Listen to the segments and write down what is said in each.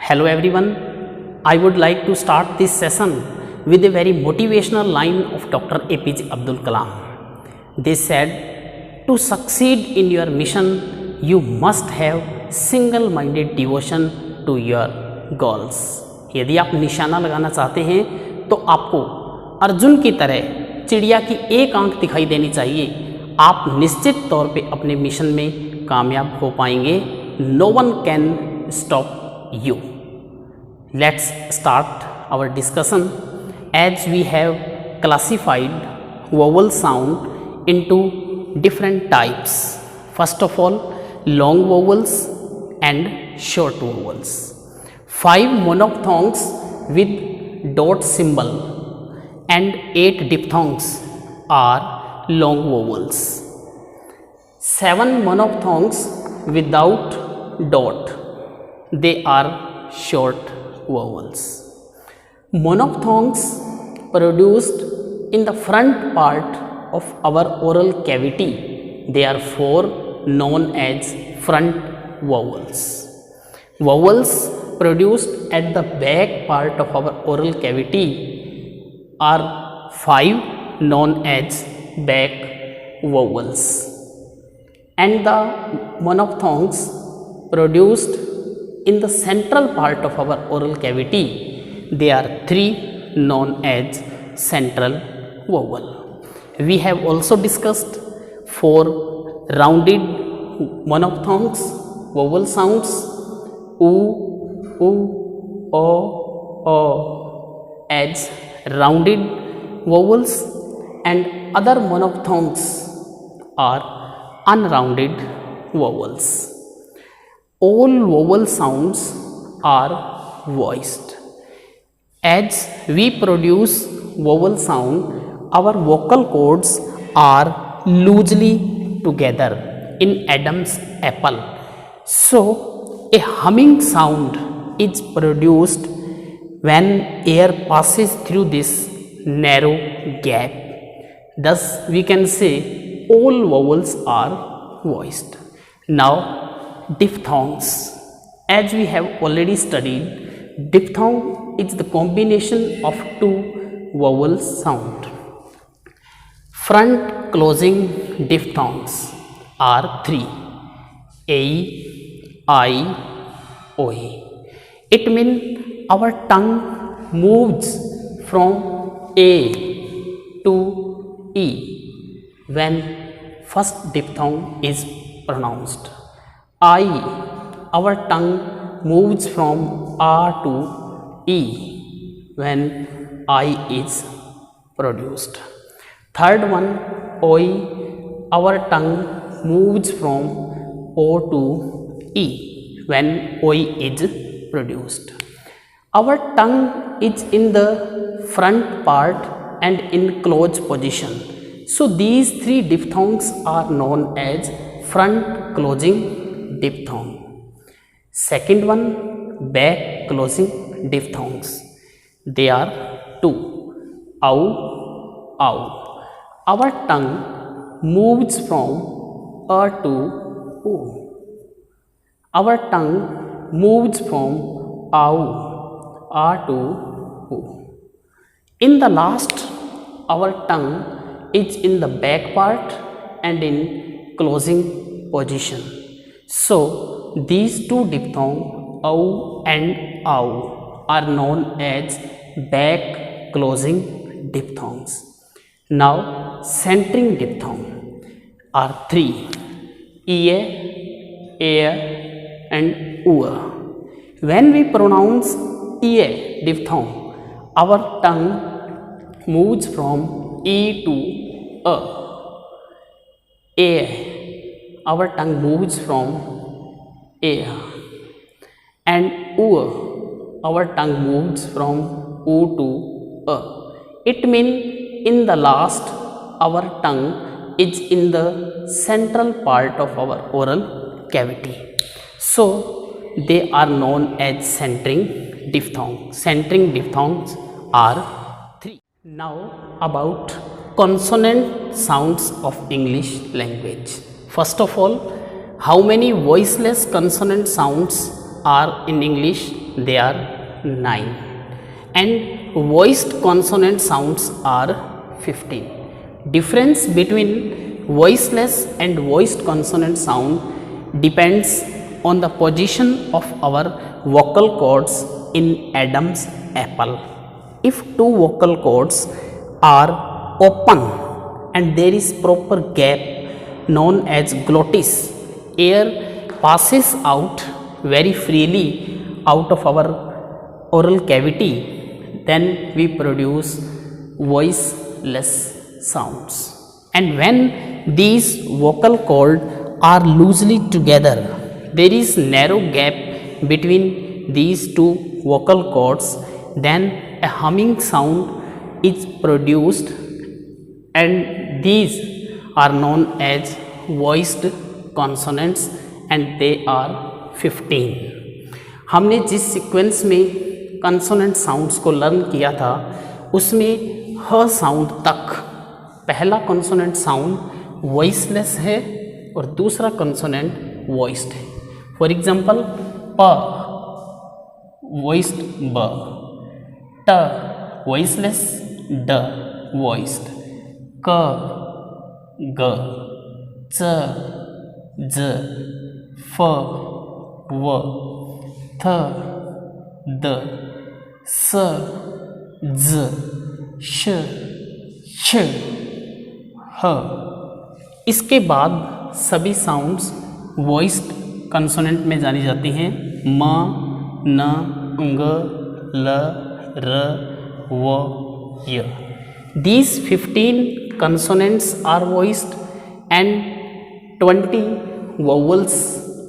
Hello everyone, I would like to start this session with a very motivational line of Dr. APJ Abdul Kalam. They said, to succeed in your mission, you must have single-minded devotion to your goals. यदि आप निशाना लगाना चाहते हैं तो आपको अर्जुन की तरह चिड़िया की एक आंख दिखाई देनी चाहिए। आप निश्चित तौर पे अपने मिशन में कामयाब हो पाएंगे। No one can stop you. Let's start our discussion as we have classified vowel sound into different types. First of all, long vowels and short vowels. 5 monophthongs with dot symbol and 8 diphthongs are long vowels. 7 monophthongs without dot, they are short vowels. Monophthongs produced in the front part of our oral cavity, they are 4 known as front vowels. Vowels produced at the back part of our oral cavity are 5 known as back vowels. And the monophthongs produced in the central part of our oral cavity, they are 3 known as central vowel. We have also discussed 4 rounded monophthongs, vowel sounds, o as rounded vowels, and other monophthongs are unrounded vowels. All vowel sounds are voiced. As we produce vowel sound, our vocal cords are loosely together in Adam's apple. So, a humming sound is produced when air passes through this narrow gap. Thus, we can say all vowels are voiced. Now, diphthongs. As we have already studied, diphthong is the combination of 2 vowel sound. Front closing diphthongs are 3: a, I, oi. It means our tongue moves from a to e when first diphthong is pronounced. I, our tongue moves from a to e when I is produced. Third one, oi, our tongue moves from o to e when oi is produced. Our tongue is in the front part and in closed position. So these 3 diphthongs are known as front closing diphthong. Second one, back closing diphthongs. They are 2: ow, ow. Our tongue moves from a to o. Our tongue moves from ow, a to o. In the last, our tongue is in the back part and in closing position. So, these 2 diphthongs, ow and ow, are known as back closing diphthongs. Now, centering diphthong are 3: ea, ea, and ua. When we pronounce ea diphthong, our tongue moves from e to a. A, our tongue moves from a, and u, our tongue moves from u to a. It means in the last, our tongue is in the central part of our oral cavity. So, they are known as centering diphthong. Centering diphthongs are 3. Now, about consonant sounds of English language. First of all, How many voiceless consonant sounds are in English? They are 9. And voiced consonant sounds are 15. Difference between voiceless and voiced consonant sound depends on the position of our vocal cords in Adam's apple. If two vocal cords are open and there is proper gap known as glottis, air passes out very freely out of our oral cavity, then we produce voiceless sounds. And when these vocal cords are loosely together, there is narrow gap between these two vocal cords, then a humming sound is produced, and these are known as voiced consonants and they are 15. हमने जिस sequence में consonant sounds को learn किया था उसमें ह sound तक पहला कंसोनेंट साउंड वॉइसलेस है और दूसरा कंसोनेंट वॉइस्ड है. फॉर एग्जांपल प वॉइस्ड, ब, ट वॉइसलेस, ड वॉइस्ड, क, ग, च, ज, फ, व, थ, द, स, ज, श, श, ह. इसके बाद सभी साउंड्स वॉइस्ड कंसोनेंट में जानी जाती हैं. म, न, ग, ल, र, व, य. These 15 consonants are voiced and 20 vowels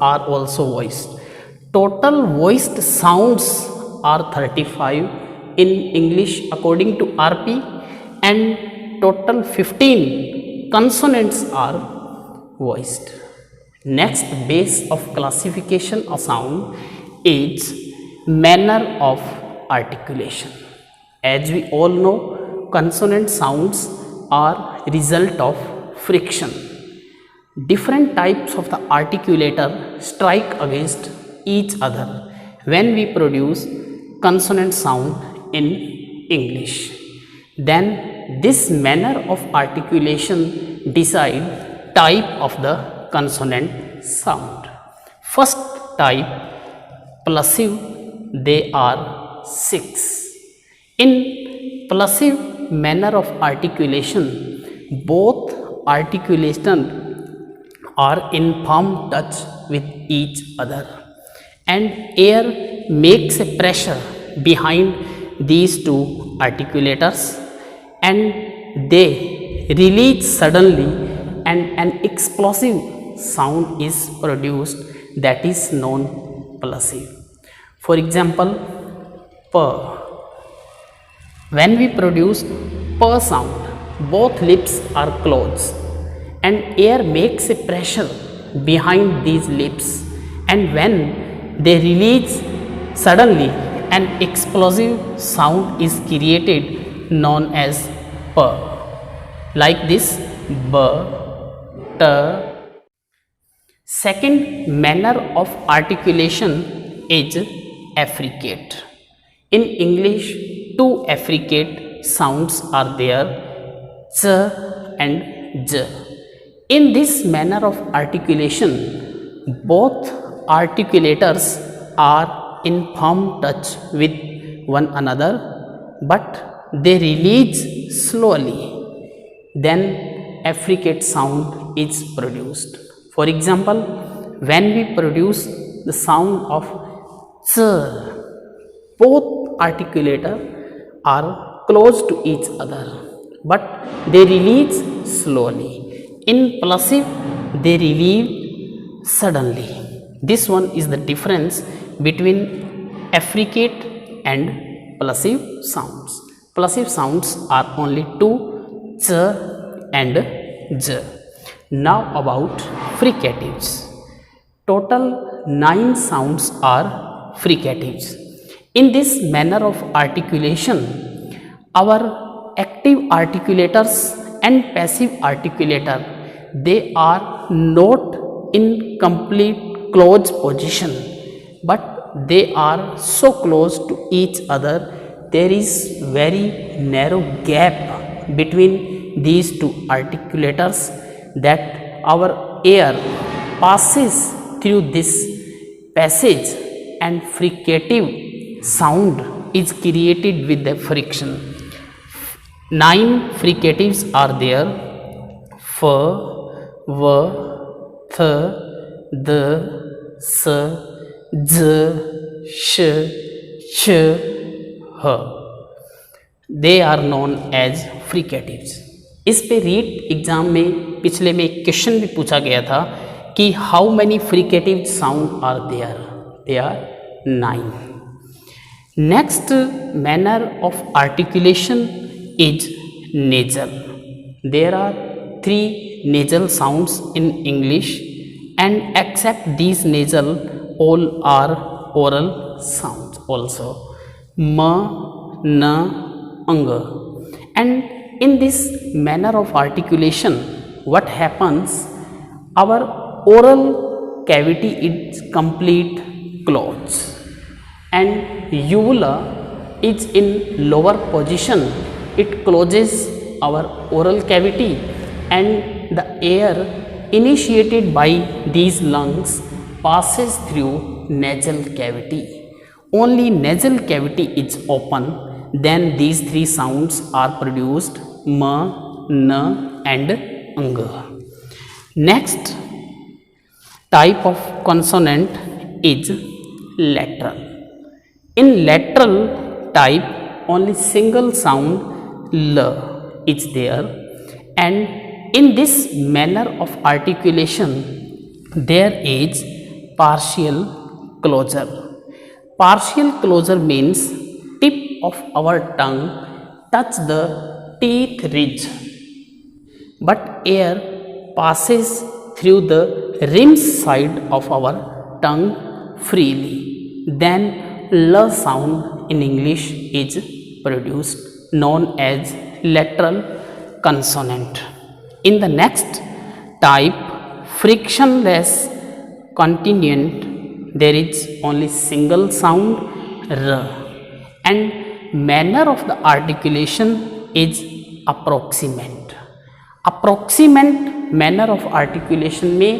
are also voiced. Total voiced sounds are 35 in English according to RP, and total 15 consonants are voiced. Next base of classification of sound is manner of articulation. As we all know, consonant sounds are result of friction. Different types of the articulator strike against each other when we produce consonant sound in English. Then this manner of articulation decide type of the consonant sound. First type, plosive, they are 6. In plosive manner of articulation, both articulation are in firm touch with each other, and air makes a pressure behind these two articulators and they release suddenly, and an explosive sound is produced that is known plosive. For example, p. When we produce p sound, both lips are closed and air makes a pressure behind these lips, and when they release suddenly, an explosive sound is created known as p. Like this, b, t. Second manner of articulation is affricate. In English, two affricate sounds are there, ch and j. In this manner of articulation, both articulators are in firm touch with one another, but they release slowly. Then affricate sound is produced. For example, when we produce the sound of ch, both articulator are close to each other, but they release slowly. In plosive, they release suddenly. This one is the difference between affricate and plosive sounds. Plosive sounds are only two, ch and j. Now about fricatives. Total 9 sounds are fricatives. In this manner of articulation, our active articulators and passive articulator, they are not in complete close position, but they are so close to each other, there is very narrow gap between these two articulators, that our air passes through this passage and fricative sound is created with the friction. 9 fricatives are there: f, v, th, d, s, j, sh, ch, h. They are known as fricatives. इस पे REET exam में पिछले में एक question भी पूछा गया था कि how many fricative sound are there? They are 9. Next manner of articulation is nasal. There are 3 nasal sounds in English, and except these nasal, all are oral sounds also: m, n, ang. And in this manner of articulation, what happens? Our oral cavity is complete closed, and uvula is in lower position. It closes our oral cavity, and the air initiated by these lungs passes through nasal cavity. Only nasal cavity is open, then these 3 sounds are produced: m, n, and ang. Next type of consonant is lateral. In lateral type, only single sound l is there, and in this manner of articulation, there is partial closure. Partial closure means tip of our tongue touch the teeth ridge, but air passes through the rim side of our tongue freely. Then l sound in English is produced, known as lateral consonant. In the next type, frictionless continent, there is only single sound r, and manner of the articulation is approximate. Approximate manner of articulation में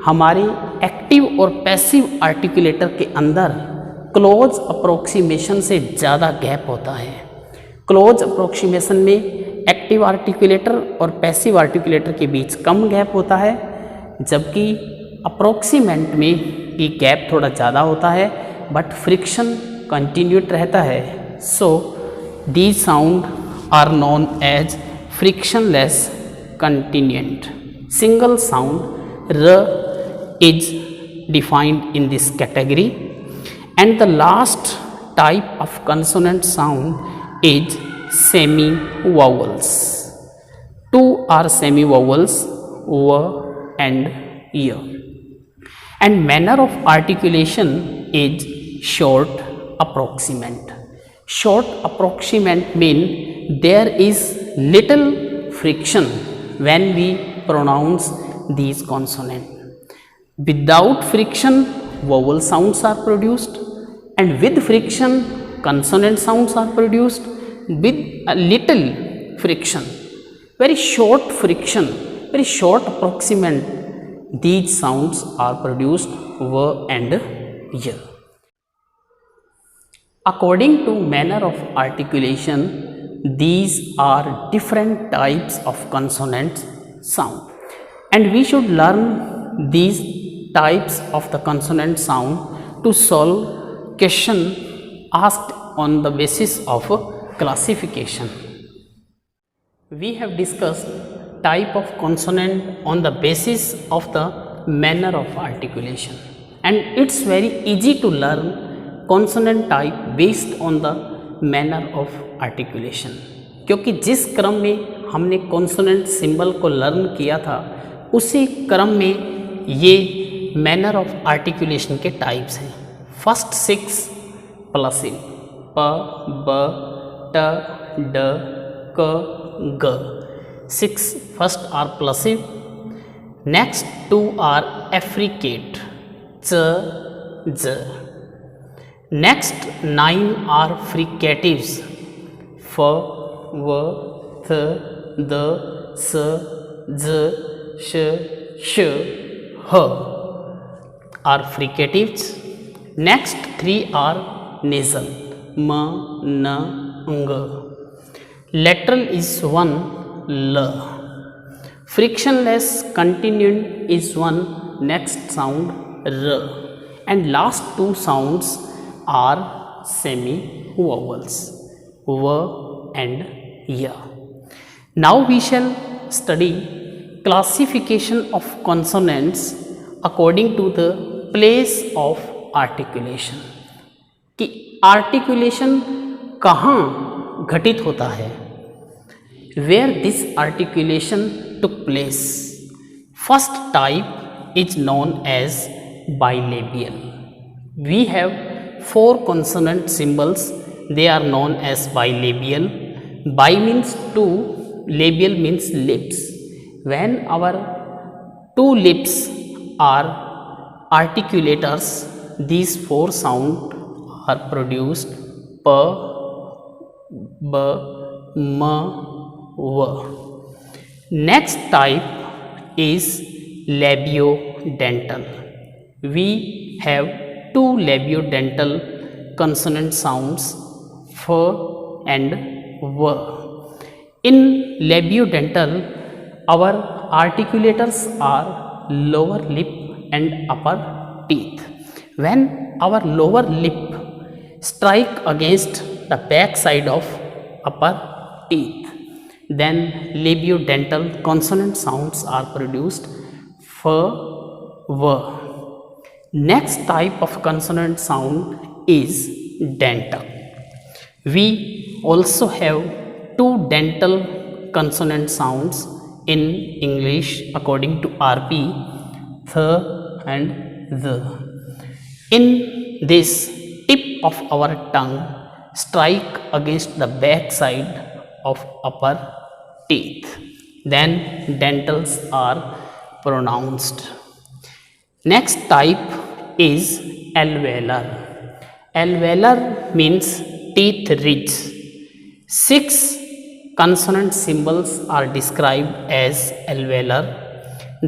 हमारे active और passive articulator के अंदर close approximation से ज़्यादा gap होता है. Close approximation में एक्टिव आर्टिकुलेटर और पैसिव आर्टिकुलेटर के बीच कम गैप होता है, जबकि अप्रोक्सीमेंट में ये गैप थोड़ा ज़्यादा होता है, बट फ्रिक्शन कंटिन्यूट रहता है. So these sound are known as frictionless continuant. Single sound r is defined in this category, and the last type of consonant sound is semi-vowels. 2 are semi-vowels, v and y. And manner of articulation is short approximant. Short approximant mean there is little friction when we pronounce these consonants. Without friction, vowel sounds are produced, and with friction, consonant sounds are produced. With a little friction, very short friction, very short approximant, these sounds are produced, v and y. According to manner of articulation, these are different types of consonant sound, and we should learn these types of the consonant sound to solve question asked on the basis of classification. We have discussed type of consonant on the basis of the manner of articulation, and it's very easy to learn consonant type based on the manner of articulation, क्योंकि जिस क्रम में हमने consonant symbol को learn किया था, उसी क्रम में ये manner of articulation के टाइप्स हैं. फर्स्ट 6 प्लसिव: प, ब, ट, ड, क, ग. 6 first are plosive, Next two are affricate, ch, j. Next 9 are fricatives, f, v, th, d, s, z, sh, sh, h are fricatives. Next 3 are nasal, m, n, ng. Lateral is 1, l. Frictionless continuant is 1, next sound r. And last two sounds are semi-vowels, v and y. Now we shall study classification of consonants according to the place of articulation. कि articulation कहाँ घटित होता है, where this articulation took place. First type is known as bilabial. We have 4 consonant symbols, they are known as bilabial. Bi means 2, labial means lips. When our 2 lips are articulators, these 4 sounds are produced: p, b, m, v. Next type is labiodental. We have 2 labiodental consonant sounds, f and v. In labiodental, our articulators are lower lip and upper teeth. When our lower lip strike against the back side of upper teeth, then labiodental consonant sounds are produced: f, v. Next type of consonant sound is dental. We also have 2 dental consonant sounds in English according to RP, th and the. In this, tip of our tongue strike against the back side of upper teeth, then dentals are pronounced. Next type is alveolar. Alveolar means teeth ridge. 6 consonant symbols are described as alveolar.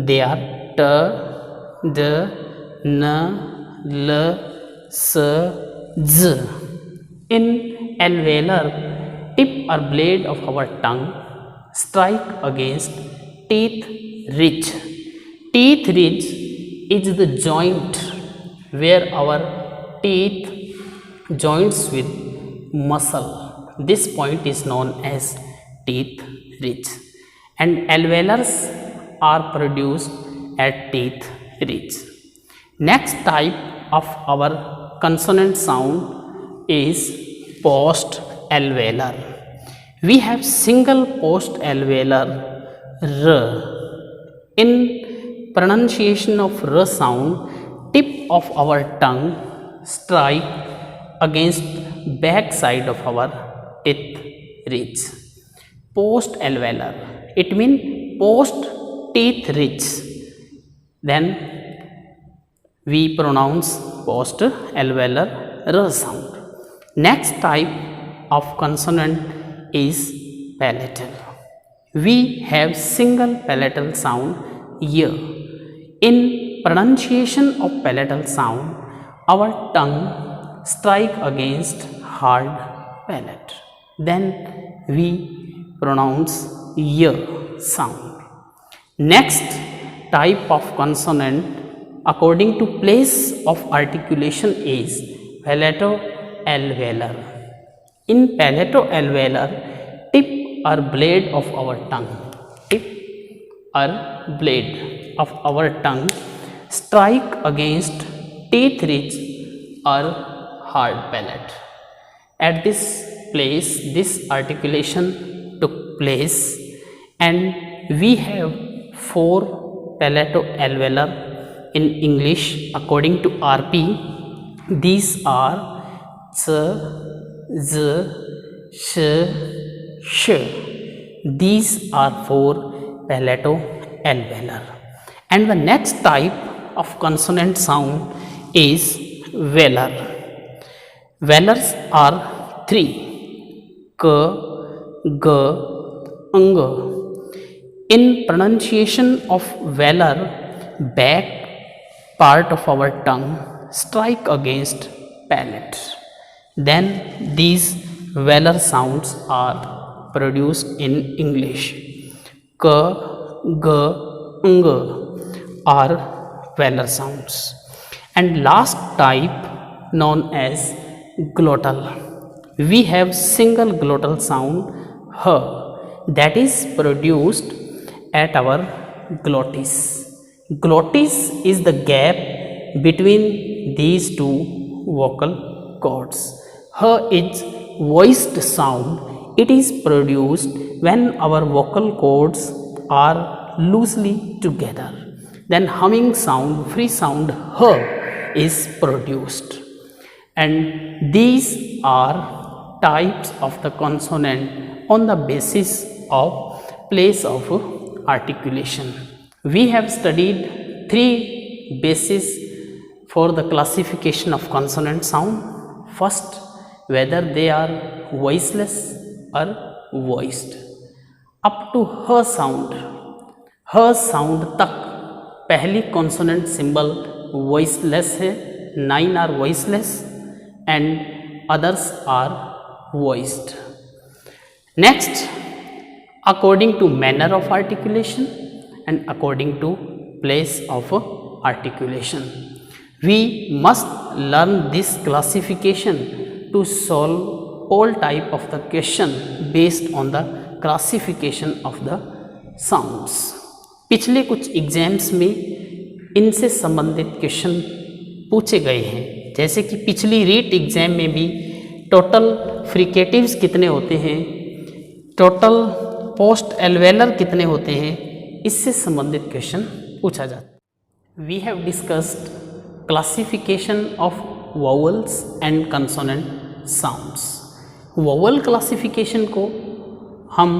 They are t, d, n, l, s, z. In alveolar, tip or blade of our tongue strike against teeth ridge. Teeth ridge is the joint where our teeth joins with muscle. This point is known as teeth ridge, and alveolars are produced at teeth ridge. Next type of our consonant sound is post alveolar. We have single post alveolar r. In pronunciation of r sound, tip of our tongue strike against back side of our teeth ridge. Post alveolar, it means post teeth ridge. Then we pronounce post alveolar r sound. Next type of consonant is palatal. We have single palatal sound y. In pronunciation of palatal sound, our tongue strike against hard palate. Then we pronounce y sound. Next type of consonant according to place of articulation is palato-alveolar. In palato-alveolar, tip or blade of our tongue, strike against teeth ridge or hard palate. At this place, this articulation took place, and we have 4 palato-alveolar in English according to RP. These are ch, z, sh, sh. These are 4 palato-alveolar. And the next type of consonant sound is velar. Velars are three: k, g, ng. In pronunciation of velar, back part of our tongue strike against palate. Then these velar sounds are produced in English. K, g, ng are velar sounds. And last type, known as glottal. We have single glottal sound h that is produced at our glottis. Glottis is the gap between these two vocal cords. H is voiced sound. It is produced when our vocal cords are loosely together. Then humming sound, free sound h is produced. And these are types of the consonant on the basis of place of articulation. We have studied three bases for the classification of consonant sound. First, whether they are voiceless or voiced. Up to h sound तक पहली consonant symbol voiceless है, 9 are voiceless and others are voiced. Next, according to manner of articulation and according to place of articulation, we must learn this classification to solve all type of the question based on the classification of the sounds. पिछले कुछ exams में इनसे संबंधित question पूछे गए हैं, जैसे कि पिछली रीट एग्जाम में भी टोटल फ्रिकेटिव्स कितने होते हैं, टोटल पोस्ट एल्वेलर कितने होते हैं, इससे संबंधित क्वेश्चन पूछा जाता है. We have discussed classification of vowels and consonant sounds. Vowel classification को हम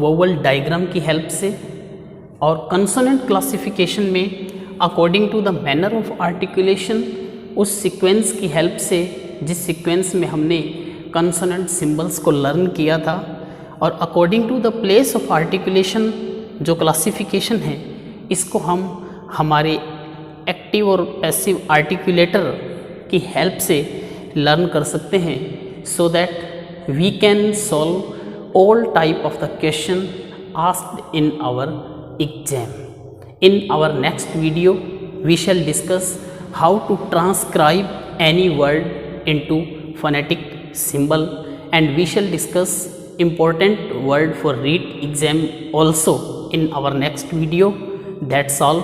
वोवल डायग्राम की हेल्प से और कंसोनेंट क्लासिफिकेशन में according to the manner of articulation उस सीक्वेंस की हेल्प से, जिस सीक्वेंस में हमने कंसोनेंट सिंबल्स को लर्न किया था, और according to the place of articulation जो क्लासिफिकेशन है, इसको हम हमारे एक्टिव और पैसिव आर्टिकुलेटर की हेल्प से लर्न कर सकते हैं, so that we can solve all type of the question asked in our exam. In our next video, we shall discuss how to transcribe any word into phonetic symbol, and we shall discuss important word for read exam also in our next video. That's all.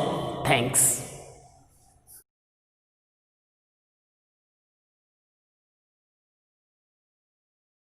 Thanks.